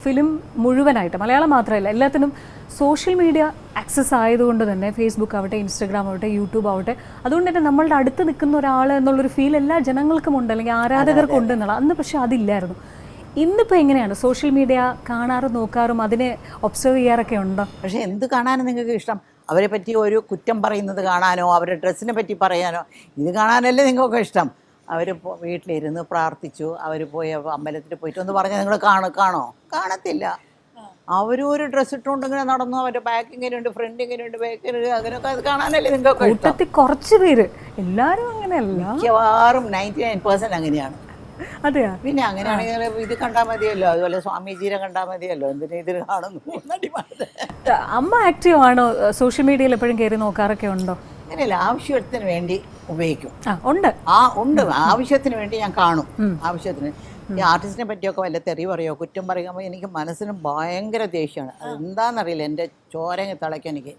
Film മുഴുവനായിട്ട് മലയാളം മാത്രമല്ല എല്ലാത്തിനും സോഷ്യൽ മീഡിയ ആക്സസ് ആയതുകൊണ്ട് തന്നെ ഫേസ്ബുക്ക് ആവട്ടെ, ഇൻസ്റ്റഗ്രാം ആവട്ടെ, യൂട്യൂബ് ആവട്ടെ, അതുകൊണ്ട് തന്നെ നമ്മളുടെ അടുത്ത് നിൽക്കുന്ന ഒരാൾ എന്നുള്ളൊരു ഫീൽ എല്ലാ ജനങ്ങൾക്കും ഉണ്ട്, അല്ലെങ്കിൽ ആരാധകർക്കും ഉണ്ട് എന്നുള്ള. അന്ന് പക്ഷെ അതില്ലായിരുന്നു. ഇന്നിപ്പോൾ എങ്ങനെയാണ് സോഷ്യൽ മീഡിയ കാണാറും നോക്കാറും അതിനെ ഒബ്സർവ് ചെയ്യാറൊക്കെ ഉണ്ടോ? പക്ഷേ എന്ത് കാണാനും നിങ്ങൾക്ക് ഇഷ്ടം? അവരെ പറ്റി ഒരു കുറ്റം പറയുന്നത് കാണാനോ അവരുടെ ഡ്രസ്സിനെ പറ്റി പറയാനോ? ഇത് കാണാനല്ലേ നിങ്ങൾക്ക് ഇഷ്ടം? അവർ വീട്ടിലിരുന്ന് പ്രാർത്ഥിച്ചു, അവർ പോയി അമ്പലത്തിൽ പോയിട്ട് ഒന്ന് പറഞ്ഞാൽ നിങ്ങൾ കാണോ? കാണത്തില്ല. അവരും ഒരു ഡ്രസ്സ് ഇട്ടുകൊണ്ട് ഇങ്ങനെ നടന്നു, അവരുടെ ബാക്ക് ഇങ്ങനെയുണ്ട്, ഫ്രണ്ട് ഇങ്ങനെയുണ്ട്, ബാക്ക് അങ്ങനെയൊക്കെ അത് കാണാനല്ലേ നിങ്ങൾക്ക് കൂട്ടത്തിൽ കുറച്ച് പേര്, എല്ലാവരും അങ്ങനെയല്ല, മിക്കവാറും 99% അങ്ങനെയാണ്. അതെയാ? പിന്നെ അങ്ങനെയാണെങ്കിൽ ഇത് കണ്ടാൽ മതിയല്ലോ, അതുപോലെ സ്വാമിജീനെ കണ്ടാൽ മതിയല്ലോ, എന്തിനാ ഇതിൽ കാണുന്നു? അമ്മ ആക്റ്റീവ് ആണോ? സോഷ്യൽ മീഡിയയിൽ എപ്പോഴും കയറി നോക്കാറൊക്കെ ഉണ്ടോ? അങ്ങനെയല്ല, ആവശ്യത്തിന് വേണ്ടി ഉപയോഗിക്കും. ഉണ്ട്. ഉണ്ട്, ആവശ്യത്തിന് വേണ്ടി ഞാൻ കാണും. ആവശ്യത്തിന് ഈ ആർട്ടിസ്റ്റിനെ പറ്റിയൊക്കെ വല്ല തെറി പറയുമോ കുറ്റം പറയുമ്പോൾ എനിക്ക് മനസ്സിന് ഭയങ്കര ദേഷ്യമാണ്. അതെന്താണെന്നറിയില്ല, എൻ്റെ ചോരങ്ങ് തിളയ്ക്കാൻ എനിക്ക്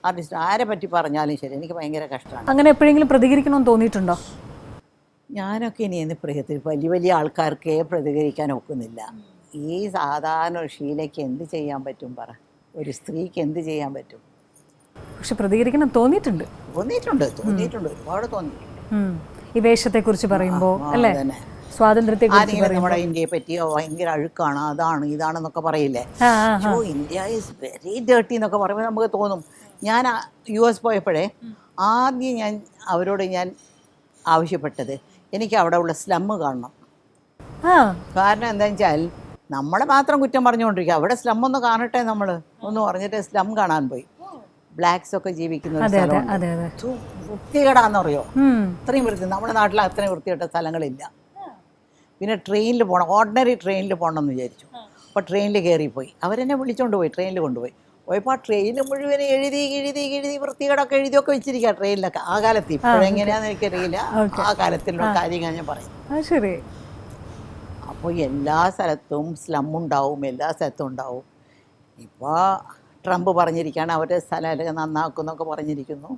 ആർട്ടിസ്റ്റ് ആരെ പറ്റി പറഞ്ഞാലും ശരി എനിക്ക് ഭയങ്കര കഷ്ടമാണ്. അങ്ങനെ എപ്പോഴെങ്കിലും പ്രതികരിക്കണമെന്ന് തോന്നിയിട്ടുണ്ടോ? ഞാനൊക്കെ ഇനി വലിയ വലിയ ആൾക്കാർക്കേ പ്രതികരിക്കാൻ ഒക്കുന്നില്ല. ഈ സാധാരണ ഒരു ഷീലയ്ക്ക് എന്ത് ചെയ്യാൻ പറ്റും പറ? ഒരു സ്ത്രീക്ക് എന്ത് ചെയ്യാൻ പറ്റും? പക്ഷെ പ്രതികരിക്കണം തോന്നിയിട്ടുണ്ട്, ഒരുപാട് തോന്നിയിട്ടുണ്ട്. ഈ വേഷത്തെക്കുറിച്ച് പറയുമ്പോൾ അല്ലേ, സ്വാതന്ത്ര്യത്തെ നമ്മുടെ ഇന്ത്യയെ പറ്റി ഭയങ്കര അഴുക്കാണ്, അതാണ് ഇതാണെന്നൊക്കെ പറയില്ലേ. ഇന്ത്യ ഈസ് വെരി ഡേർട്ടി എന്നൊക്കെ പറയുമ്പോൾ നമുക്ക് തോന്നും. ഞാൻ US പോയപ്പോഴേ ആദ്യം അവരോട് ഞാൻ ആവശ്യപ്പെട്ടത് എനിക്ക് അവിടെ ഉള്ള സ്ലം കാണണം. കാരണം എന്താണെന്ന് വെച്ചാൽ നമ്മളെ മാത്രം കുറ്റം പറഞ്ഞുകൊണ്ടിരിക്കുക, അവിടെ സ്ലം ഒന്ന് കാണട്ടെ നമ്മൾ ഒന്ന് പറഞ്ഞിട്ട് സ്ലം കാണാൻ പോയി. ബ്ലാക്സ് ഒക്കെ ജീവിക്കുന്ന ഒരു സ്ഥലമാണ്. വൃത്തികേടാന്ന് പറയോ, അത്രയും വൃത്തി. നമ്മുടെ നാട്ടിൽ അത്രയും വൃത്തികെട്ട സ്ഥലങ്ങളില്ല. പിന്നെ ട്രെയിനിൽ പോകണം, ഓർഡിനറി ട്രെയിനിൽ പോകണം എന്ന് വിചാരിച്ചു. അപ്പോൾ ട്രെയിനിൽ കയറിപ്പോയി, അവരെന്നെ വിളിച്ചുകൊണ്ട് പോയി, ട്രെയിനിൽ കൊണ്ടുപോയി. പോയപ്പോൾ ആ ട്രെയിൻ മുഴുവൻ എഴുതി വൃത്തികേടൊക്കെ എഴുതിയൊക്കെ വെച്ചിരിക്കുക ട്രെയിനിലൊക്കെ. ആ കാലത്ത് ഇപ്പോഴെങ്ങനെയാണെന്ന് എനിക്കറിയില്ല, ആ കാലത്തിലുള്ള കാര്യങ്ങൾ ഞാൻ പറയും. ശരി. അപ്പോൾ എല്ലാ സ്ഥലത്തും സ്ലം ഉണ്ടാവും, എല്ലാ സ്ഥലത്തും ഉണ്ടാവും. ഇപ്പോൾ ട്രംപ് പറഞ്ഞിരിക്കുകയാണ് അവരുടെ സ്ഥലമൊക്കെ നന്നാക്കും എന്നൊക്കെ പറഞ്ഞിരിക്കുന്നു.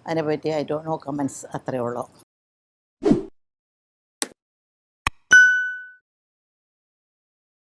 അതിനെപ്പറ്റി നോ കമൻസ്, അത്രയേ ഉള്ളൂ.